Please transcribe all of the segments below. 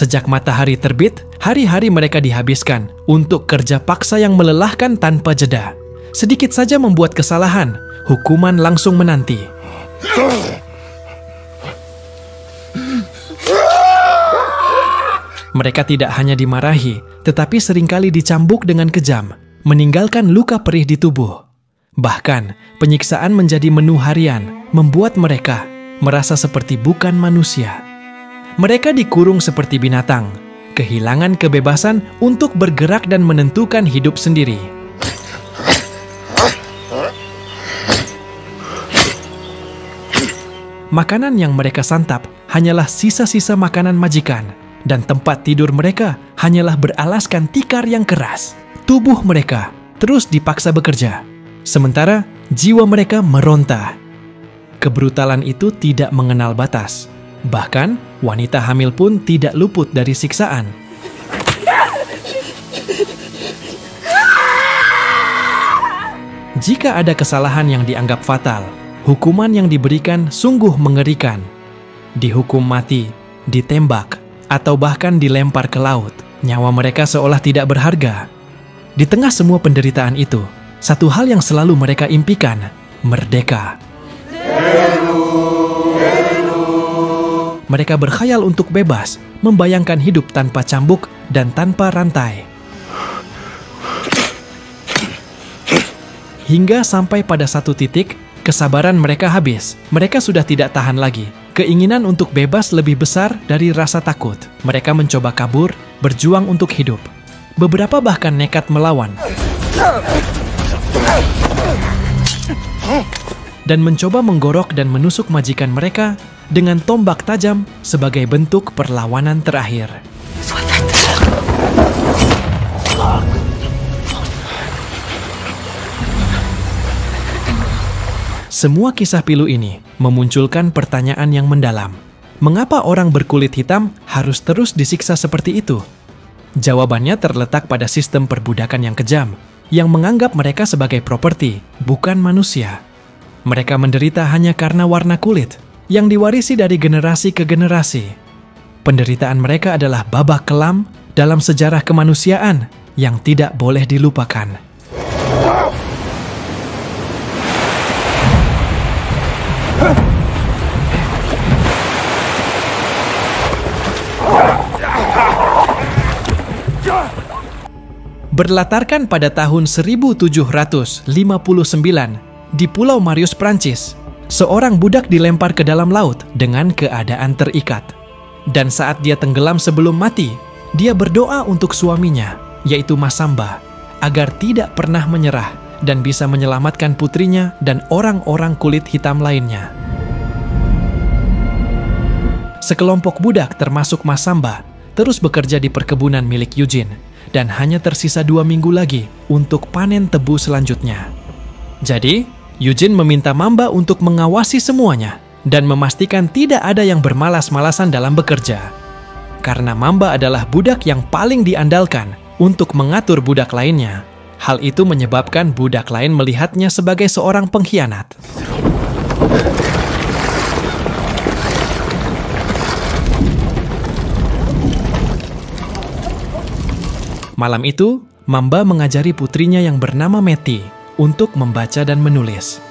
Sejak matahari terbit, hari-hari mereka dihabiskan untuk kerja paksa yang melelahkan tanpa jeda. Sedikit saja membuat kesalahan, hukuman langsung menanti. Mereka tidak hanya dimarahi, tetapi seringkali dicambuk dengan kejam, meninggalkan luka perih di tubuh. Bahkan, penyiksaan menjadi menu harian, membuat mereka merasa seperti bukan manusia. Mereka dikurung seperti binatang, kehilangan kebebasan untuk bergerak dan menentukan hidup sendiri. Makanan yang mereka santap hanyalah sisa-sisa makanan majikan, dan tempat tidur mereka hanyalah beralaskan tikar yang keras. Tubuh mereka terus dipaksa bekerja, sementara jiwa mereka meronta. Kebrutalan itu tidak mengenal batas. Bahkan, wanita hamil pun tidak luput dari siksaan. Jika ada kesalahan yang dianggap fatal, hukuman yang diberikan sungguh mengerikan. Dihukum mati, ditembak, atau bahkan dilempar ke laut. Nyawa mereka seolah tidak berharga. Di tengah semua penderitaan itu, satu hal yang selalu mereka impikan, merdeka. Mereka berkhayal untuk bebas, membayangkan hidup tanpa cambuk dan tanpa rantai. Hingga sampai pada satu titik, kesabaran mereka habis. Mereka sudah tidak tahan lagi. Keinginan untuk bebas lebih besar dari rasa takut. Mereka mencoba kabur, berjuang untuk hidup. Beberapa bahkan nekat melawan dan mencoba menggorok dan menusuk majikan mereka dengan tombak tajam sebagai bentuk perlawanan terakhir. Semua kisah pilu ini memunculkan pertanyaan yang mendalam. Mengapa orang berkulit hitam harus terus disiksa seperti itu? Jawabannya terletak pada sistem perbudakan yang kejam, yang menganggap mereka sebagai properti, bukan manusia. Mereka menderita hanya karena warna kulit, yang diwarisi dari generasi ke generasi. Penderitaan mereka adalah babak kelam dalam sejarah kemanusiaan yang tidak boleh dilupakan. Berlatarkan pada tahun 1759 di Pulau Marius, Prancis, seorang budak dilempar ke dalam laut dengan keadaan terikat. Dan saat dia tenggelam sebelum mati, dia berdoa untuk suaminya, yaitu Masamba, agar tidak pernah menyerah dan bisa menyelamatkan putrinya dan orang-orang kulit hitam lainnya. Sekelompok budak termasuk Masamba terus bekerja di perkebunan milik Eugene, dan hanya tersisa 2 minggu lagi untuk panen tebu selanjutnya. Jadi, Eugene meminta Mamba untuk mengawasi semuanya dan memastikan tidak ada yang bermalas-malasan dalam bekerja. Karena Mamba adalah budak yang paling diandalkan untuk mengatur budak lainnya, hal itu menyebabkan budak lain melihatnya sebagai seorang pengkhianat. Malam itu, Mamba mengajari putrinya yang bernama Meti untuk membaca dan menulis.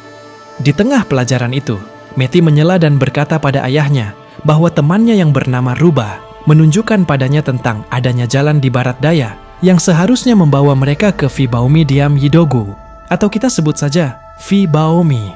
Di tengah pelajaran itu, Meti menyela dan berkata pada ayahnya bahwa temannya yang bernama Ruba menunjukkan padanya tentang adanya jalan di barat daya yang seharusnya membawa mereka ke Fibaomi Diam Yidogu, atau kita sebut saja Fibaomi.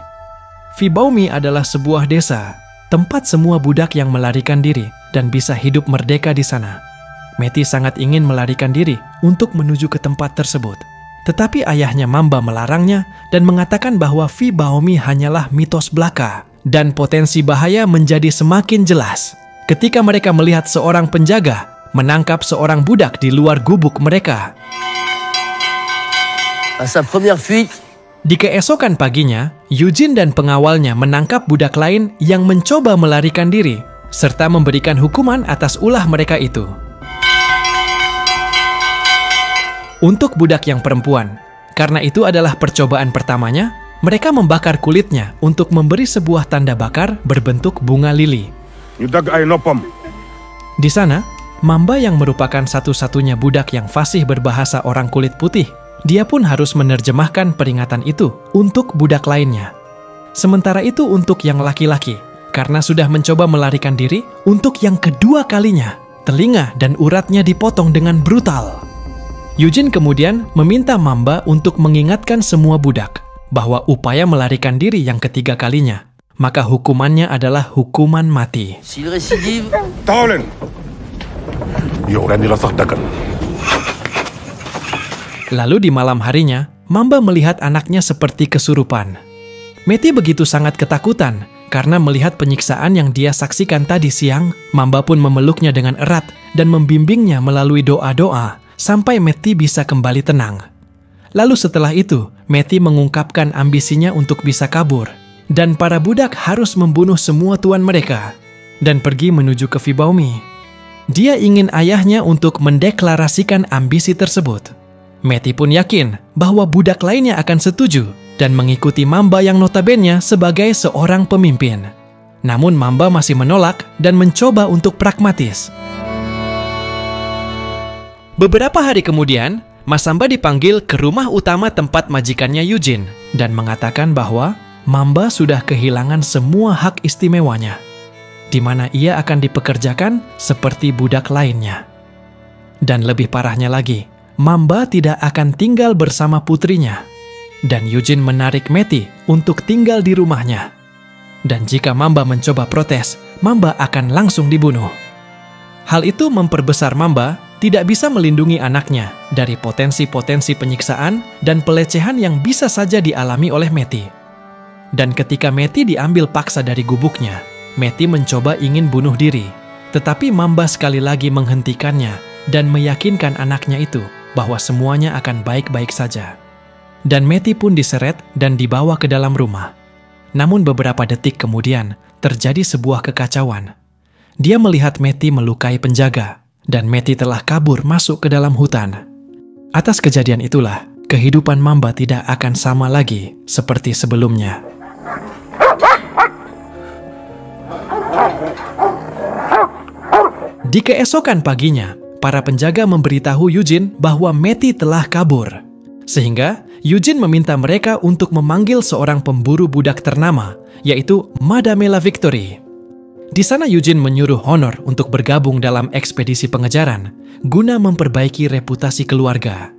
Fibaomi adalah sebuah desa, tempat semua budak yang melarikan diri dan bisa hidup merdeka di sana. Meti sangat ingin melarikan diri untuk menuju ke tempat tersebut. Tetapi ayahnya Mamba melarangnya dan mengatakan bahwa Fibaomi hanyalah mitos belaka dan potensi bahaya menjadi semakin jelas ketika mereka melihat seorang penjaga menangkap seorang budak di luar gubuk mereka. Di keesokan paginya, Eugene dan pengawalnya menangkap budak lain yang mencoba melarikan diri serta memberikan hukuman atas ulah mereka itu. Untuk budak yang perempuan, karena itu adalah percobaan pertamanya, mereka membakar kulitnya untuk memberi sebuah tanda bakar berbentuk bunga lili. Di sana, Mamba yang merupakan satu-satunya budak yang fasih berbahasa orang kulit putih, dia pun harus menerjemahkan peringatan itu untuk budak lainnya. Sementara itu untuk yang laki-laki, karena sudah mencoba melarikan diri, untuk yang kedua kalinya, telinga dan uratnya dipotong dengan brutal. Eugene kemudian meminta Mamba untuk mengingatkan semua budak bahwa upaya melarikan diri yang ketiga kalinya, maka hukumannya adalah hukuman mati. Lalu di malam harinya, Mamba melihat anaknya seperti kesurupan. Meti begitu sangat ketakutan karena melihat penyiksaan yang dia saksikan tadi siang. Mamba pun memeluknya dengan erat dan membimbingnya melalui doa-doa sampai Meti bisa kembali tenang. Lalu setelah itu, Meti mengungkapkan ambisinya untuk bisa kabur, dan para budak harus membunuh semua tuan mereka dan pergi menuju ke Fibaumi. Dia ingin ayahnya untuk mendeklarasikan ambisi tersebut. Meti pun yakin bahwa budak lainnya akan setuju dan mengikuti Mamba yang notabene sebagai seorang pemimpin. Namun Mamba masih menolak dan mencoba untuk pragmatis. Beberapa hari kemudian, Masamba dipanggil ke rumah utama tempat majikannya Eugene dan mengatakan bahwa Mamba sudah kehilangan semua hak istimewanya, di mana ia akan dipekerjakan seperti budak lainnya. Dan lebih parahnya lagi, Mamba tidak akan tinggal bersama putrinya. Dan Eugene menarik Meti untuk tinggal di rumahnya. Dan jika Mamba mencoba protes, Mamba akan langsung dibunuh. Hal itu memperbesar Mamba tidak bisa melindungi anaknya dari potensi-potensi penyiksaan dan pelecehan yang bisa saja dialami oleh Meti. Dan ketika Meti diambil paksa dari gubuknya, Meti mencoba ingin bunuh diri. Tetapi Mamba sekali lagi menghentikannya dan meyakinkan anaknya itu bahwa semuanya akan baik-baik saja. Dan Meti pun diseret dan dibawa ke dalam rumah. Namun beberapa detik kemudian, terjadi sebuah kekacauan. Dia melihat Meti melukai penjaga, dan Meti telah kabur masuk ke dalam hutan. Atas kejadian itulah, kehidupan Mamba tidak akan sama lagi seperti sebelumnya. Di keesokan paginya, para penjaga memberitahu Eugene bahwa Meti telah kabur. Sehingga Eugene meminta mereka untuk memanggil seorang pemburu budak ternama, yaitu Madame La Victory. Di sana Eugene menyuruh Honor untuk bergabung dalam ekspedisi pengejaran, guna memperbaiki reputasi keluarga.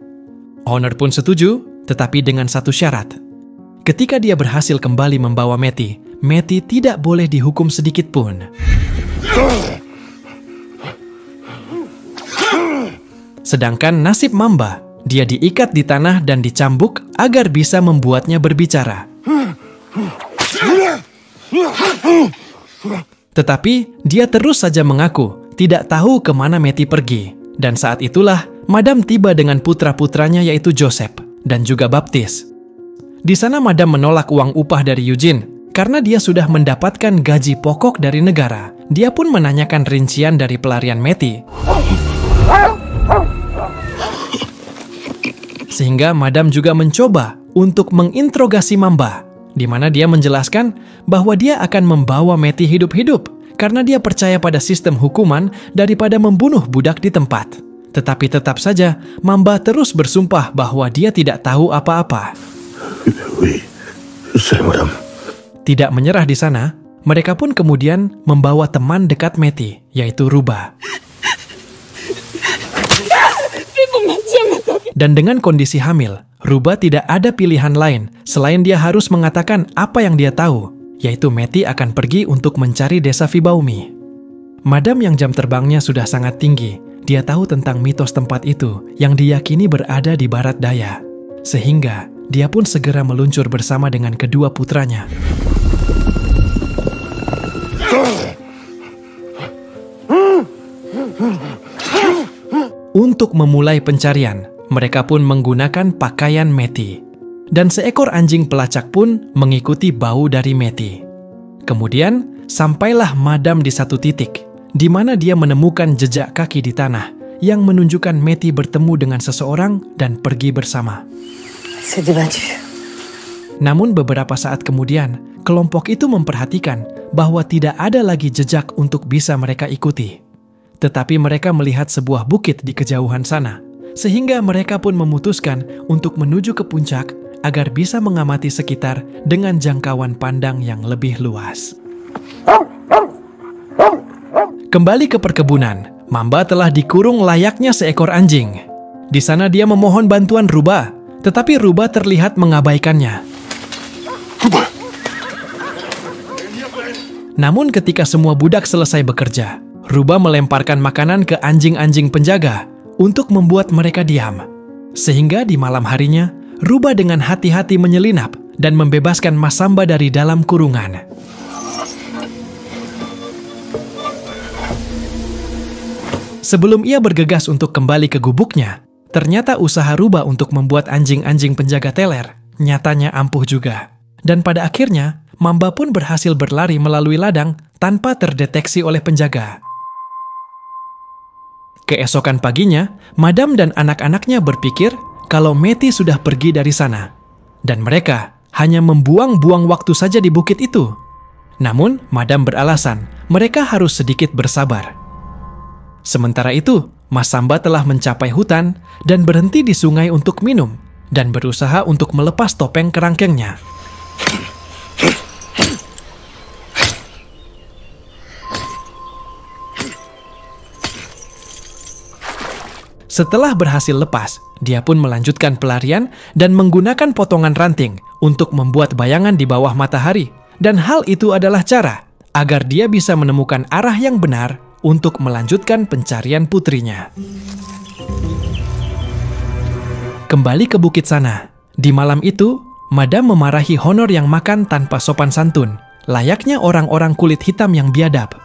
Honor pun setuju, tetapi dengan satu syarat. Ketika dia berhasil kembali membawa Meti, Meti tidak boleh dihukum sedikit pun. Sedangkan nasib Mamba, dia diikat di tanah dan dicambuk agar bisa membuatnya berbicara. Tetapi dia terus saja mengaku tidak tahu kemana Meti pergi. Dan saat itulah Madam tiba dengan putra-putranya yaitu Joseph dan juga Baptis. Di sana Madam menolak uang upah dari Eugene karena dia sudah mendapatkan gaji pokok dari negara. Dia pun menanyakan rincian dari pelarian Meti. Sehingga Madam juga mencoba untuk menginterogasi Mamba, di mana dia menjelaskan bahwa dia akan membawa Meti hidup-hidup karena dia percaya pada sistem hukuman daripada membunuh budak di tempat. Tetapi tetap saja Mamba terus bersumpah bahwa dia tidak tahu apa-apa. Tidak menyerah di sana, mereka pun kemudian membawa teman dekat Meti, yaitu Ruba. Dan dengan kondisi hamil, Ruba tidak ada pilihan lain selain dia harus mengatakan apa yang dia tahu, yaitu Meti akan pergi untuk mencari desa Fibaumi. Madam yang jam terbangnya sudah sangat tinggi, dia tahu tentang mitos tempat itu yang diyakini berada di barat daya. Sehingga dia pun segera meluncur bersama dengan kedua putranya. Untuk memulai pencarian, mereka pun menggunakan pakaian Meti. Dan seekor anjing pelacak pun mengikuti bau dari Meti. Kemudian, sampailah Madam di satu titik, di mana dia menemukan jejak kaki di tanah yang menunjukkan Meti bertemu dengan seseorang dan pergi bersama. Namun beberapa saat kemudian, kelompok itu memperhatikan bahwa tidak ada lagi jejak untuk bisa mereka ikuti. tetapi mereka melihat sebuah bukit di kejauhan sana, sehingga mereka pun memutuskan untuk menuju ke puncak agar bisa mengamati sekitar dengan jangkauan pandang yang lebih luas. Kembali ke perkebunan, Mamba telah dikurung layaknya seekor anjing. Di sana dia memohon bantuan Ruba, tetapi Ruba terlihat mengabaikannya. Namun ketika semua budak selesai bekerja, Ruba melemparkan makanan ke anjing-anjing penjaga untuk membuat mereka diam. Sehingga di malam harinya, Ruba dengan hati-hati menyelinap dan membebaskan Masamba dari dalam kurungan. Sebelum ia bergegas untuk kembali ke gubuknya, ternyata usaha Ruba untuk membuat anjing-anjing penjaga teler nyatanya ampuh juga. Dan pada akhirnya, Mamba pun berhasil berlari melalui ladang tanpa terdeteksi oleh penjaga. Keesokan paginya, Madam dan anak-anaknya berpikir kalau Meti sudah pergi dari sana. Dan mereka hanya membuang-buang waktu saja di bukit itu. Namun, Madam beralasan mereka harus sedikit bersabar. Sementara itu, Masamba telah mencapai hutan dan berhenti di sungai untuk minum dan berusaha untuk melepas topeng kerangkengnya. Setelah berhasil lepas, dia pun melanjutkan pelarian dan menggunakan potongan ranting untuk membuat bayangan di bawah matahari. Dan hal itu adalah cara agar dia bisa menemukan arah yang benar untuk melanjutkan pencarian putrinya. Kembali ke bukit sana. Di malam itu, Madam memarahi Honor yang makan tanpa sopan santun, layaknya orang-orang kulit hitam yang biadab.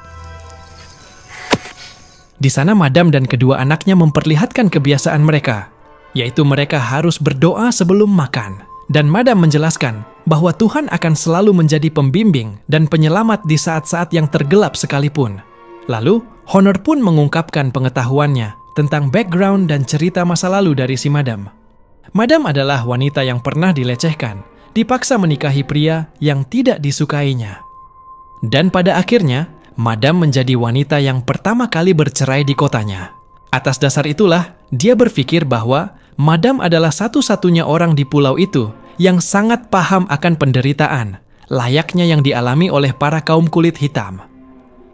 Di sana Madam dan kedua anaknya memperlihatkan kebiasaan mereka, yaitu mereka harus berdoa sebelum makan. Dan Madam menjelaskan bahwa Tuhan akan selalu menjadi pembimbing dan penyelamat di saat-saat yang tergelap sekalipun. Lalu, Honor pun mengungkapkan pengetahuannya tentang background dan cerita masa lalu dari si Madam. Madam adalah wanita yang pernah dilecehkan, dipaksa menikahi pria yang tidak disukainya. Dan pada akhirnya, Madam menjadi wanita yang pertama kali bercerai di kotanya. Atas dasar itulah, dia berpikir bahwa Madam adalah satu-satunya orang di pulau itu yang sangat paham akan penderitaan, layaknya yang dialami oleh para kaum kulit hitam.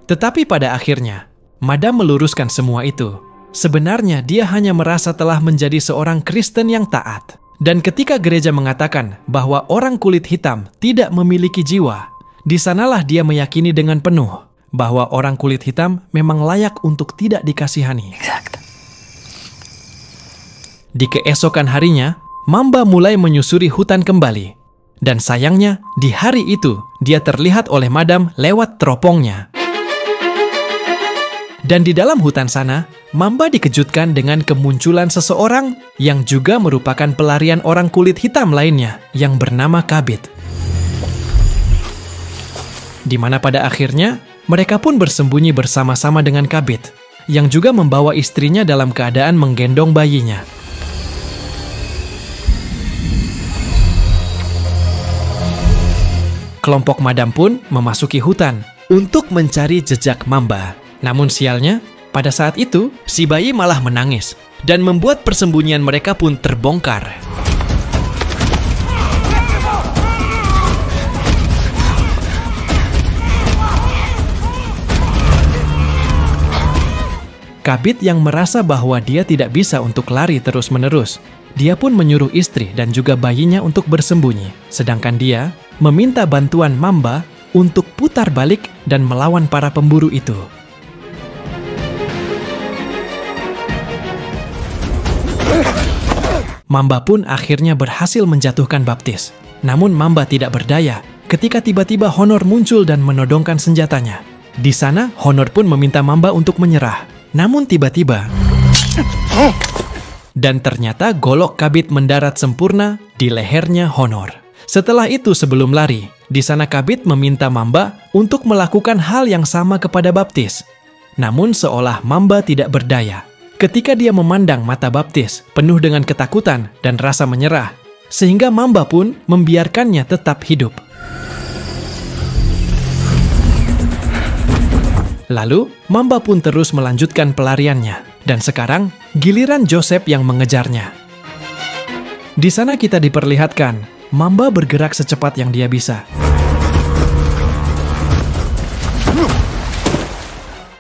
Tetapi pada akhirnya, Madam meluruskan semua itu. Sebenarnya dia hanya merasa telah menjadi seorang Kristen yang taat. Dan ketika gereja mengatakan bahwa orang kulit hitam tidak memiliki jiwa, di sanalah dia meyakini dengan penuh bahwa orang kulit hitam memang layak untuk tidak dikasihani. Di keesokan harinya, Mamba mulai menyusuri hutan kembali. Dan sayangnya, di hari itu, dia terlihat oleh Madam lewat teropongnya. Dan di dalam hutan sana, Mamba dikejutkan dengan kemunculan seseorang yang juga merupakan pelarian orang kulit hitam lainnya yang bernama Kabit. Di mana pada akhirnya, mereka pun bersembunyi bersama-sama dengan Kabit, yang juga membawa istrinya dalam keadaan menggendong bayinya. Kelompok Madam pun memasuki hutan untuk mencari jejak Mamba. Namun sialnya, pada saat itu, si bayi malah menangis dan membuat persembunyian mereka pun terbongkar. Kabit yang merasa bahwa dia tidak bisa untuk lari terus-menerus, dia pun menyuruh istri dan juga bayinya untuk bersembunyi, sedangkan dia meminta bantuan Mamba untuk putar balik dan melawan para pemburu itu. Mamba pun akhirnya berhasil menjatuhkan baptis. Namun Mamba tidak berdaya ketika tiba-tiba Honor muncul dan menodongkan senjatanya. Di sana, Honor pun meminta Mamba untuk menyerah. Namun tiba-tiba, dan ternyata golok Kabit mendarat sempurna di lehernya Honor. Setelah itu sebelum lari, di sana Kabit meminta Mamba untuk melakukan hal yang sama kepada baptis. Namun seolah Mamba tidak berdaya. Ketika dia memandang mata baptis penuh dengan ketakutan dan rasa menyerah, sehingga Mamba pun membiarkannya tetap hidup. Lalu, Mamba pun terus melanjutkan pelariannya, dan sekarang giliran Joseph yang mengejarnya. Di sana kita diperlihatkan, Mamba bergerak secepat yang dia bisa.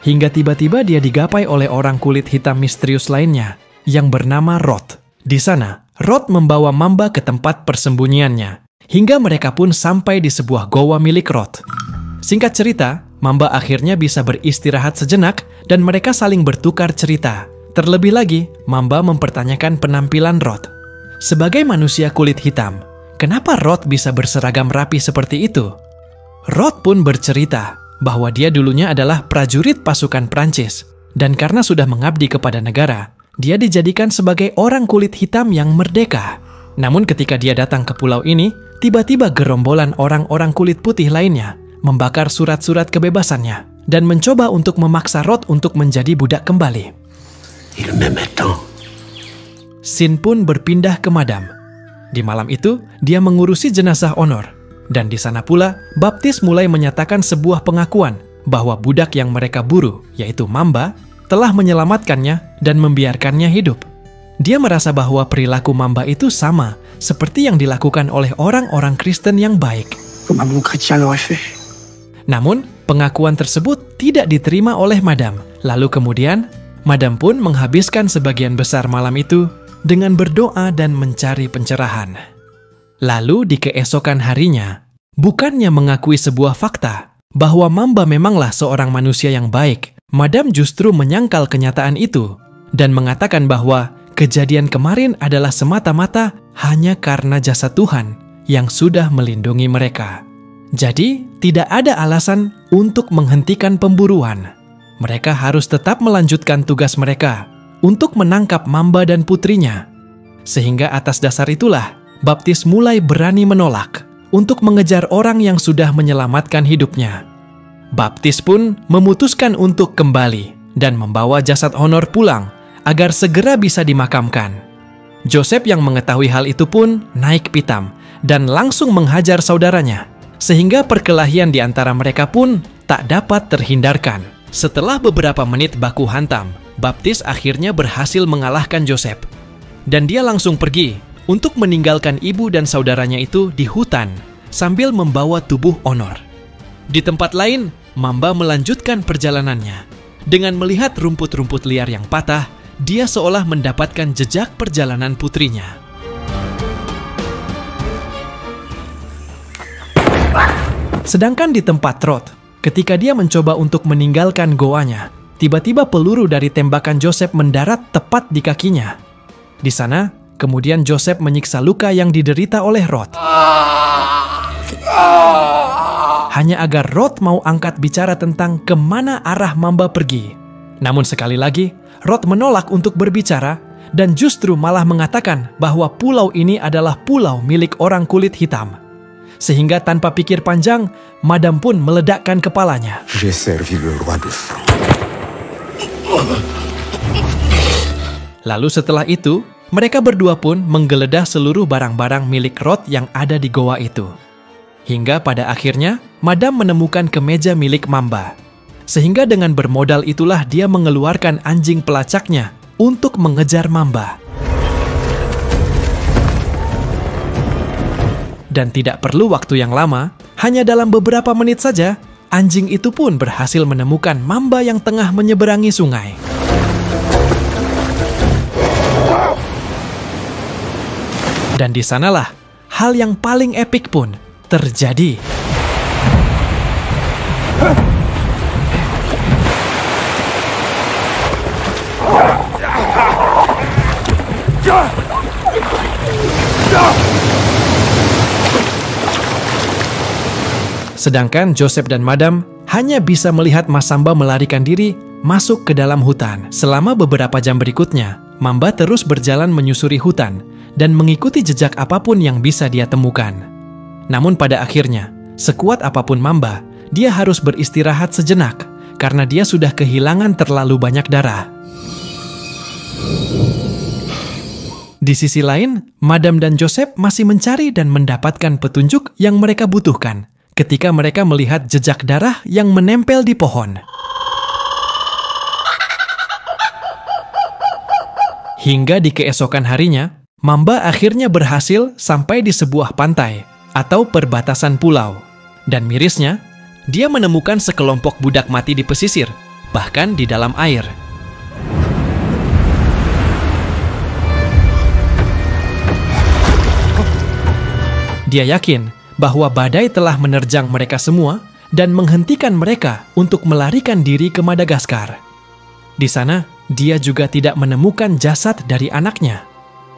Hingga tiba-tiba dia digapai oleh orang kulit hitam misterius lainnya, yang bernama Rod. Di sana, Rod membawa Mamba ke tempat persembunyiannya, hingga mereka pun sampai di sebuah goa milik Rod. Singkat cerita, Mamba akhirnya bisa beristirahat sejenak dan mereka saling bertukar cerita. Terlebih lagi, Mamba mempertanyakan penampilan Rod. Sebagai manusia kulit hitam, kenapa Rod bisa berseragam rapi seperti itu? Rod pun bercerita bahwa dia dulunya adalah prajurit pasukan Prancis, dan karena sudah mengabdi kepada negara, dia dijadikan sebagai orang kulit hitam yang merdeka. Namun ketika dia datang ke pulau ini, tiba-tiba gerombolan orang-orang kulit putih lainnya membakar surat-surat kebebasannya dan mencoba untuk memaksa Rod untuk menjadi budak kembali. Sin pun berpindah ke Madam. Di malam itu, dia mengurusi jenazah Honor. Dan di sana pula, Baptis mulai menyatakan sebuah pengakuan bahwa budak yang mereka buru, yaitu Mamba, telah menyelamatkannya dan membiarkannya hidup. Dia merasa bahwa perilaku Mamba itu sama seperti yang dilakukan oleh orang-orang Kristen yang baik. Namun, pengakuan tersebut tidak diterima oleh Madam. Lalu kemudian, Madam pun menghabiskan sebagian besar malam itu dengan berdoa dan mencari pencerahan. Lalu di keesokan harinya, bukannya mengakui sebuah fakta bahwa Mamba memanglah seorang manusia yang baik, Madam justru menyangkal kenyataan itu dan mengatakan bahwa kejadian kemarin adalah semata-mata hanya karena jasa Tuhan yang sudah melindungi mereka. Jadi, tidak ada alasan untuk menghentikan pemburuan. Mereka harus tetap melanjutkan tugas mereka untuk menangkap Mamba dan putrinya. Sehingga atas dasar itulah, Baptis mulai berani menolak untuk mengejar orang yang sudah menyelamatkan hidupnya. Baptis pun memutuskan untuk kembali dan membawa jasad Honor pulang agar segera bisa dimakamkan. Joseph yang mengetahui hal itu pun naik pitam dan langsung menghajar saudaranya, sehingga perkelahian di antara mereka pun tak dapat terhindarkan. Setelah beberapa menit baku hantam, Baptis akhirnya berhasil mengalahkan Joseph. Dan dia langsung pergi untuk meninggalkan ibu dan saudaranya itu di hutan sambil membawa tubuh Honor. Di tempat lain, Mamba melanjutkan perjalanannya. Dengan melihat rumput-rumput liar yang patah, dia seolah mendapatkan jejak perjalanan putrinya. Sedangkan di tempat Rod, ketika dia mencoba untuk meninggalkan goanya, tiba-tiba peluru dari tembakan Joseph mendarat tepat di kakinya. Di sana, kemudian Joseph menyiksa luka yang diderita oleh Rod. Hanya agar Rod mau angkat bicara tentang kemana arah Mamba pergi. Namun sekali lagi, Rod menolak untuk berbicara dan justru malah mengatakan bahwa pulau ini adalah pulau milik orang kulit hitam. Sehingga tanpa pikir panjang, Madam pun meledakkan kepalanya. Lalu setelah itu, mereka berdua pun menggeledah seluruh barang-barang milik Rod yang ada di goa itu. Hingga pada akhirnya, Madam menemukan kemeja milik Mamba. Sehingga dengan bermodal itulah dia mengeluarkan anjing pelacaknya untuk mengejar Mamba. Dan tidak perlu waktu yang lama, hanya dalam beberapa menit saja, anjing itu pun berhasil menemukan Mamba yang tengah menyeberangi sungai. Dan di sanalah, hal yang paling epik pun terjadi. Sedangkan Joseph dan Madam hanya bisa melihat Mas Samba melarikan diri masuk ke dalam hutan. Selama beberapa jam berikutnya, Mamba terus berjalan menyusuri hutan dan mengikuti jejak apapun yang bisa dia temukan. Namun pada akhirnya, sekuat apapun Mamba, dia harus beristirahat sejenak karena dia sudah kehilangan terlalu banyak darah. Di sisi lain, Madam dan Joseph masih mencari dan mendapatkan petunjuk yang mereka butuhkan ketika mereka melihat jejak darah yang menempel di pohon. Hingga di keesokan harinya, Mamba akhirnya berhasil sampai di sebuah pantai atau perbatasan pulau. Dan mirisnya, dia menemukan sekelompok budak mati di pesisir, bahkan di dalam air. Dia yakin bahwa badai telah menerjang mereka semua dan menghentikan mereka untuk melarikan diri ke Madagaskar. Di sana, dia juga tidak menemukan jasad dari anaknya.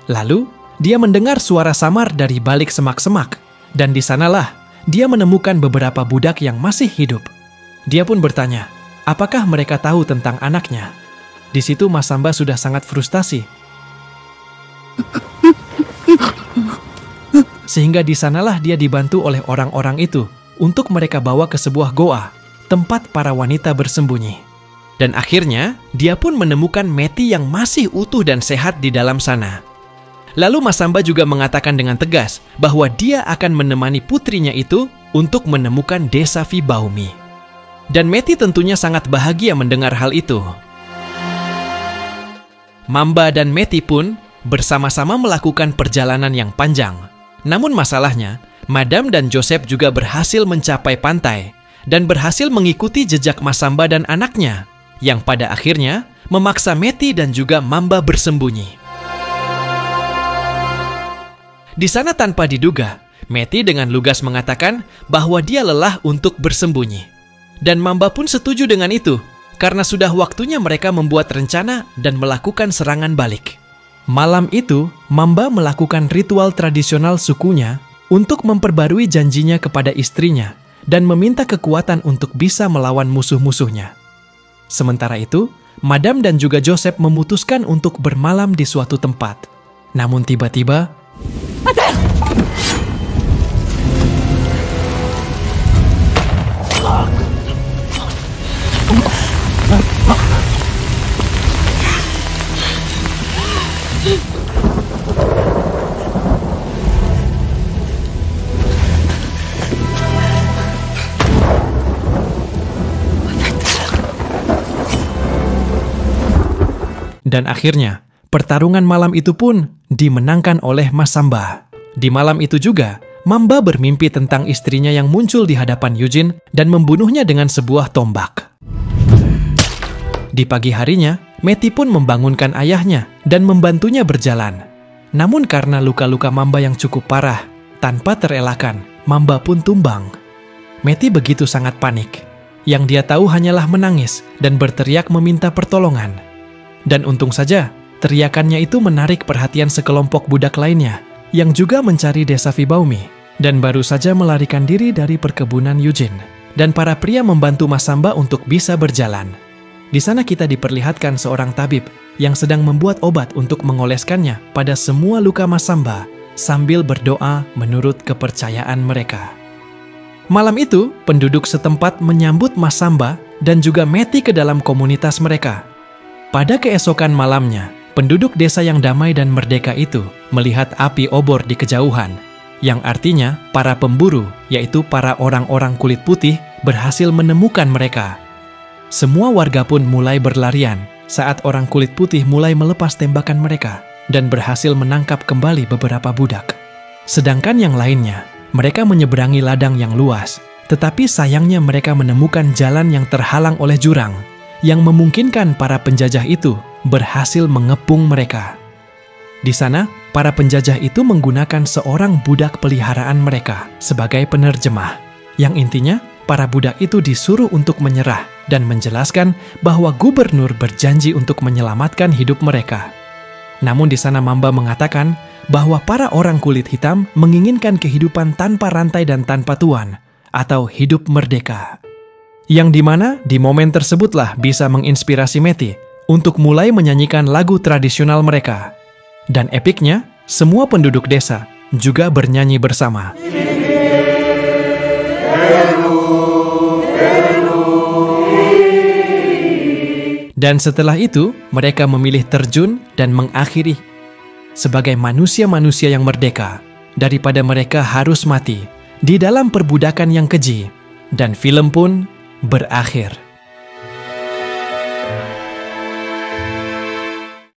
Lalu, dia mendengar suara samar dari balik semak-semak, dan di sanalah dia menemukan beberapa budak yang masih hidup. Dia pun bertanya, apakah mereka tahu tentang anaknya? Di situ Masamba sudah sangat frustasi. Sehingga di sanalah dia dibantu oleh orang-orang itu untuk mereka bawa ke sebuah goa, tempat para wanita bersembunyi. Dan akhirnya, dia pun menemukan Meti yang masih utuh dan sehat di dalam sana. Lalu Masamba juga mengatakan dengan tegas bahwa dia akan menemani putrinya itu untuk menemukan desa Vibaumi. Dan Meti tentunya sangat bahagia mendengar hal itu. Mamba dan Meti pun bersama-sama melakukan perjalanan yang panjang. Namun masalahnya, Madam dan Joseph juga berhasil mencapai pantai dan berhasil mengikuti jejak Masamba dan anaknya, yang pada akhirnya memaksa Meti dan juga Mamba bersembunyi. Di sana tanpa diduga, Meti dengan lugas mengatakan bahwa dia lelah untuk bersembunyi. Dan Mamba pun setuju dengan itu, karena sudah waktunya mereka membuat rencana dan melakukan serangan balik. Malam itu, Mamba melakukan ritual tradisional sukunya untuk memperbarui janjinya kepada istrinya dan meminta kekuatan untuk bisa melawan musuh-musuhnya. Sementara itu, Madam dan juga Joseph memutuskan untuk bermalam di suatu tempat. Namun tiba-tiba, dan akhirnya, pertarungan malam itu pun dimenangkan oleh Masamba. Di malam itu juga, Mamba bermimpi tentang istrinya yang muncul di hadapan Eugene dan membunuhnya dengan sebuah tombak. Di pagi harinya, Meti pun membangunkan ayahnya dan membantunya berjalan. Namun karena luka-luka Mamba yang cukup parah, tanpa terelakkan, Mamba pun tumbang. Meti begitu sangat panik. Yang dia tahu hanyalah menangis dan berteriak meminta pertolongan. Dan untung saja, teriakannya itu menarik perhatian sekelompok budak lainnya yang juga mencari desa Vibaumi dan baru saja melarikan diri dari perkebunan Eugene. Dan para pria membantu Masamba untuk bisa berjalan. Di sana kita diperlihatkan seorang tabib yang sedang membuat obat untuk mengoleskannya pada semua luka Masamba sambil berdoa menurut kepercayaan mereka. Malam itu, penduduk setempat menyambut Masamba dan juga Meti ke dalam komunitas mereka. Pada keesokan malamnya, penduduk desa yang damai dan merdeka itu melihat api obor di kejauhan, yang artinya para pemburu, yaitu para orang-orang kulit putih, berhasil menemukan mereka. Semua warga pun mulai berlarian saat orang kulit putih mulai melepas tembakan mereka dan berhasil menangkap kembali beberapa budak. Sedangkan yang lainnya, mereka menyeberangi ladang yang luas, tetapi sayangnya mereka menemukan jalan yang terhalang oleh jurang, yang memungkinkan para penjajah itu berhasil mengepung mereka. Di sana, para penjajah itu menggunakan seorang budak peliharaan mereka sebagai penerjemah, yang intinya para budak itu disuruh untuk menyerah dan menjelaskan bahwa gubernur berjanji untuk menyelamatkan hidup mereka. Namun di sana Mamba mengatakan bahwa para orang kulit hitam menginginkan kehidupan tanpa rantai dan tanpa tuan, atau hidup merdeka. Yang dimana di momen tersebutlah bisa menginspirasi Meti untuk mulai menyanyikan lagu tradisional mereka. Dan epiknya, semua penduduk desa juga bernyanyi bersama. Dan setelah itu, mereka memilih terjun dan mengakhiri sebagai manusia-manusia yang merdeka daripada mereka harus mati di dalam perbudakan yang keji. Dan film pun berakhir.